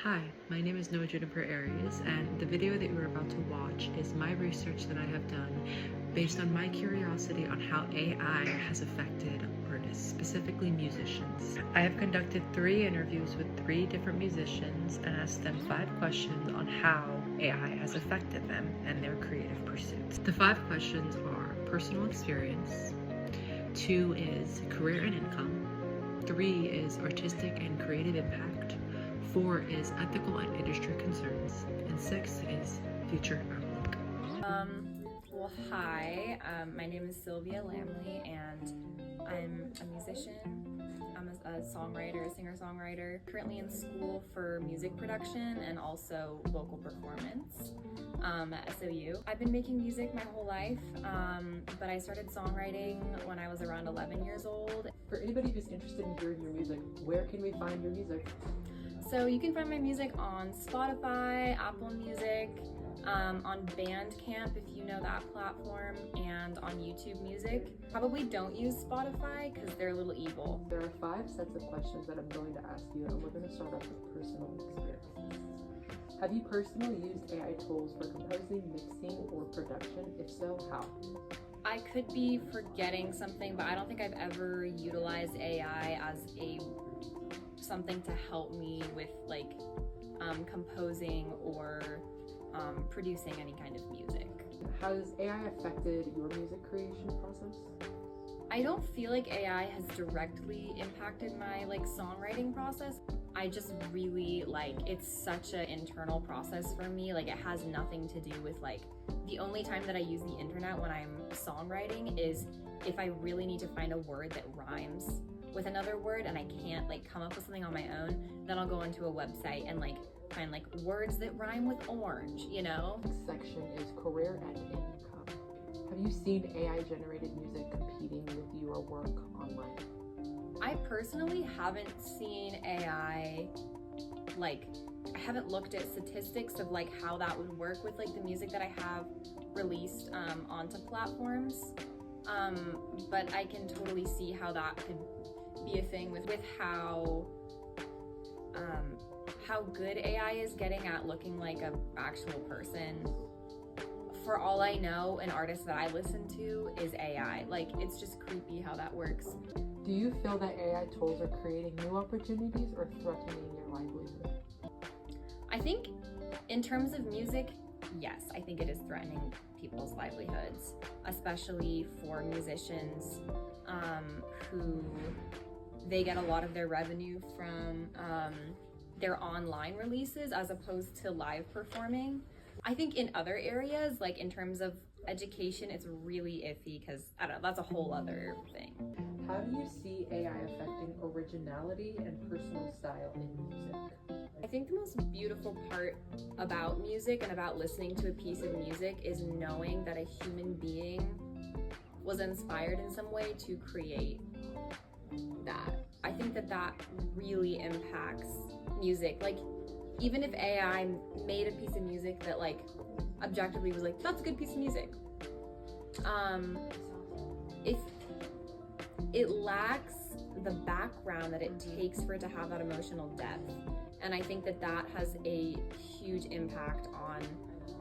Hi, my name is Noah Juniper Aries, and the video that you're about to watch is my research that I have done based on my curiosity on how AI has affected artists, specifically musicians. I have conducted 3 interviews with 3 different musicians and asked them 5 questions on how AI has affected them and their creative pursuits. The 5 questions are personal experience, 2 is career and income, 3 is artistic and creative impact, 4 is ethical and industry concerns, and 6 is future outlook. Well, hi, my name is Sylvia Lamley, and I'm a musician. I'm a songwriter, a singer-songwriter, currently in school for music production and also vocal performance at SOU. I've been making music my whole life, but I started songwriting when I was around 11 years old. For anybody who's interested in hearing your music, where can we find your music? So you can find my music on Spotify, Apple Music, on Bandcamp if you know that platform, and on YouTube Music. Probably don't use Spotify because they're a little evil. There are 5 sets of questions that I'm going to ask you, and we're going to start off with personal experiences. Have you personally used AI tools for composing, mixing, or production? If so, how? I could be forgetting something, but I don't think I've ever utilized AI as something to help me with composing or producing any kind of music. Has AI affected your music creation process? I don't feel like AI has directly impacted my songwriting process. I just really it's such an internal process for me. It has nothing to do with the only time that I use the internet when I'm songwriting is if I really need to find a word that rhymes with another word and I can't come up with something on my own, then I'll go onto a website and find words that rhyme with orange, you know? Next section is career and income. Have you seen AI generated music competing with your work online? I personally haven't seen AI, I haven't looked at statistics of how that would work with the music that I have released onto platforms. But I can totally see how that could be a thing with how good AI is getting at looking like an actual person. For all I know, an artist that I listen to is AI. It's just creepy how that works. Do you feel that AI tools are creating new opportunities or threatening your livelihood? I think in terms of music, yes, I think it is threatening people's livelihoods, especially for musicians who they get a lot of their revenue from their online releases as opposed to live performing. I think in other areas, in terms of education, it's really iffy because, I don't know, that's a whole other thing. How do you see AI affecting originality and personal style in music? I think the most beautiful part about music and about listening to a piece of music is knowing that a human being was inspired in some way to create that. I think that really impacts music. Even if AI made a piece of music that objectively was that's a good piece of music, if it lacks the background that it takes for it to have that emotional depth. And I think that has a huge impact on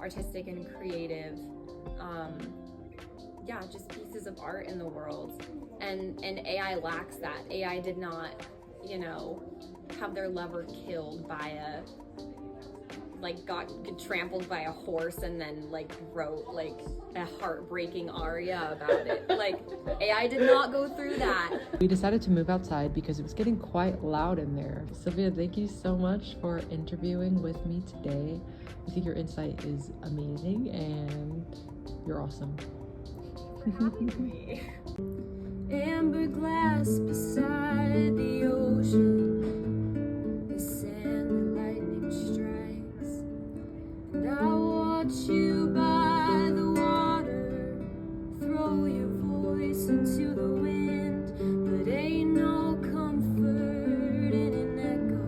artistic and creative, just pieces of art in the world. And AI lacks that. AI did not, have their lover killed by got trampled by a horse and then wrote a heartbreaking aria about it. AI did not go through that. We decided to move outside because it was getting quite loud in there. Sylvia, thank you so much for interviewing with me today. I think your insight is amazing and you're awesome. For having me. Amber glass beside the ocean, the sand the lightning strikes, and I watch you by the water, throw your voice into the wind, but ain't no comfort in an echo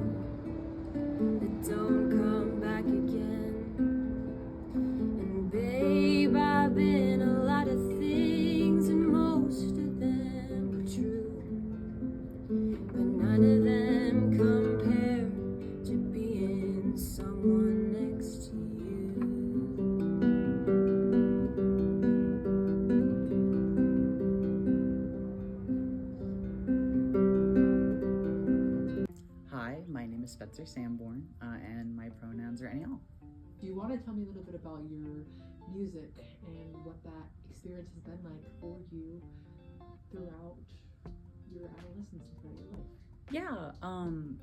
that don't come back again. And babe, I've been a lot of things and most of them were true, but none of them Sanborn, and my pronouns are any all. Do you want to tell me a little bit about your music and what that experience has been like for you throughout your adolescence and throughout your life? Yeah,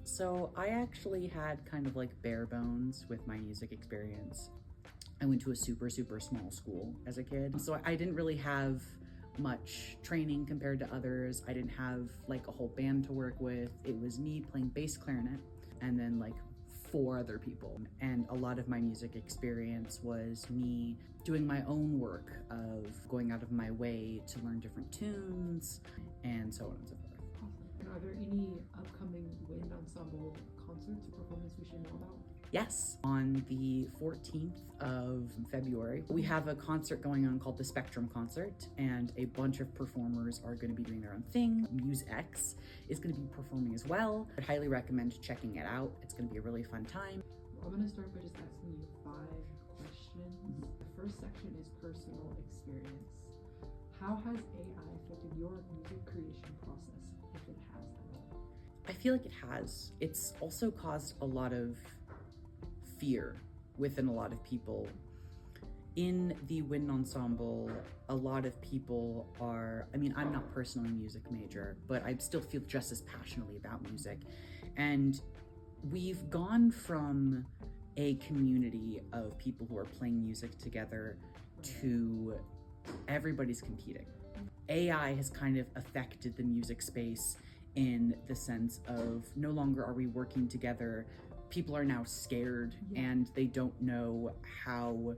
so I actually had kind of like bare bones with my music experience. I went to a super small school as a kid, so I didn't really have much training compared to others. I didn't have like a whole band to work with. It was me playing bass clarinet and then like 4 other people. And a lot of my music experience was me doing my own work of going out of my way to learn different tunes and so on and so forth. Awesome. And are there any upcoming wind ensemble concerts or performances we should know about? Yes, on the 14th of February, we have a concert going on called the Spectrum Concert, and a bunch of performers are going to be doing their own thing. MuseX is going to be performing as well. I highly recommend checking it out. It's going to be a really fun time. I'm going to start by just asking you 5 questions. The first section is personal experience. How has AI affected your music creation process, if it has at all? I feel like it has. It's also caused a lot of fear within a lot of people. In the wind ensemble, a lot of people are, I mean, I'm not personally a music major, but I still feel just as passionately about music. And we've gone from a community of people who are playing music together to everybody's competing. AI has kind of affected the music space in the sense of no longer are we working together. People are now scared and they don't know how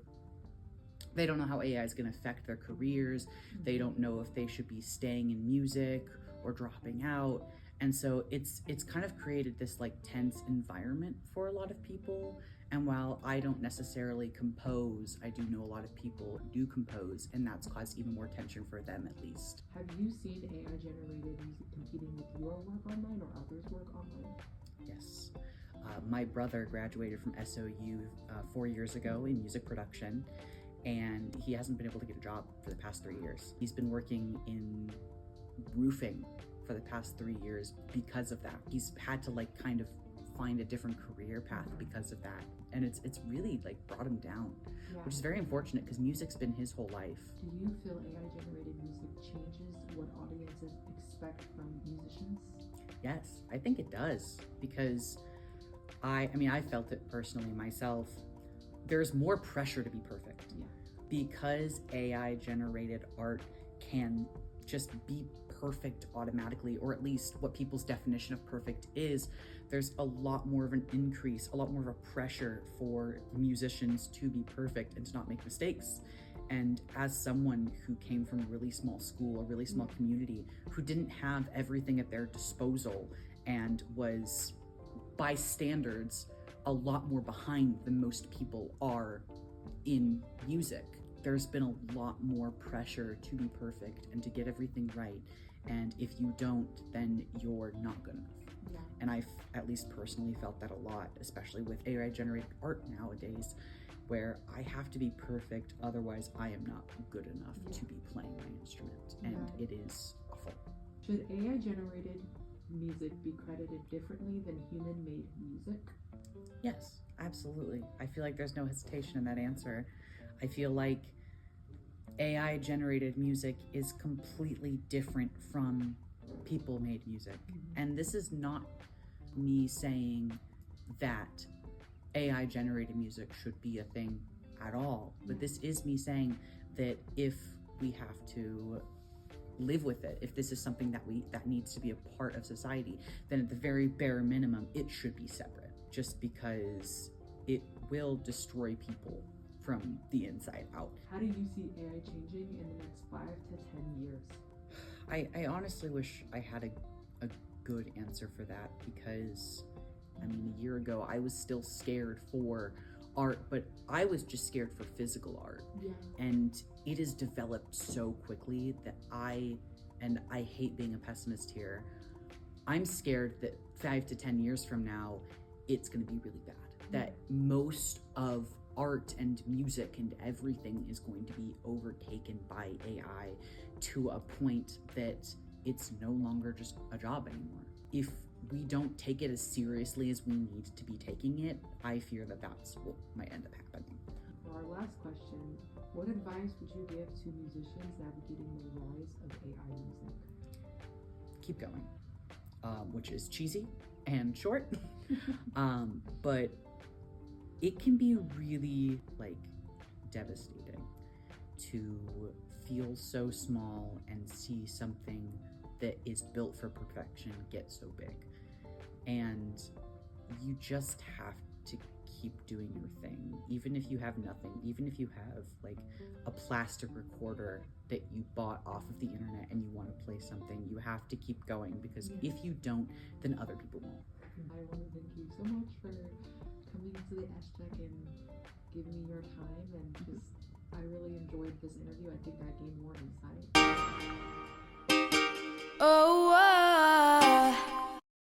AI is going to affect their careers. They don't know if they should be staying in music or dropping out. And so it's kind of created this like tense environment for a lot of people. And while I don't necessarily compose, I do know a lot of people who do compose, and that's caused even more tension for them at least. Have you seen AI generated music competing with your work online or others' work online? Yes. My brother graduated from SOU 4 years ago in music production, and he hasn't been able to get a job for the past 3 years. He's been working in roofing for the past 3 years because of that. He's had to like kind of find a different career path because of that. And it's really like brought him down, which is very unfortunate because music's been his whole life. Do you feel AI generated music changes what audiences expect from musicians? Yes, I think it does, because I mean, I felt it personally myself. There's more pressure to be perfect. Because AI generated art can just be perfect automatically, or at least what people's definition of perfect is. There's a lot more of an increase, a lot more of a pressure for musicians to be perfect and to not make mistakes. And as someone who came from a really small school, a really small community, who didn't have everything at their disposal and was, by standards, a lot more behind than most people are in music, there's been a lot more pressure to be perfect and to get everything right. And if you don't, then you're not good enough. And I've at least personally felt that a lot, especially with AI generated art nowadays, where I have to be perfect, otherwise I am not good enough to be playing my instrument. And it is awful. Should AI generated music be credited differently than human made music? Yes, absolutely. I feel like there's no hesitation in that answer. I feel like AI generated music is completely different from people made music. And this is not me saying that AI generated music should be a thing at all, but this is me saying that if we have to live with it, if this is something that needs to be a part of society, then at the very bare minimum it should be separate, just because it will destroy people from the inside out. How do you see AI changing in the next 5 to 10 years? I honestly wish I had a good answer for that, because I mean, a year ago I was still scared for art, but I was just scared for physical art. And it has developed so quickly that I hate being a pessimist here. I'm scared that 5 to 10 years from now, it's gonna be really bad. That most of art and music and everything is going to be overtaken by AI to a point that it's no longer just a job anymore. If we don't take it as seriously as we need to be taking it, I fear that that's what might end up happening. For our last question, what advice would you give to musicians navigating the rise of AI music? Keep going, which is cheesy and short, but it can be really like devastating to feel so small and see something that is built for perfection get so big. And you just have to keep doing your thing, even if you have nothing, even if you have like a plastic recorder that you bought off of the internet and you want to play something, you have to keep going, because if you don't, then other people won't. I want to thank you so much for coming to the SCHEK and giving me your time, and just I really enjoyed this interview. I think I gained more insight. Oh,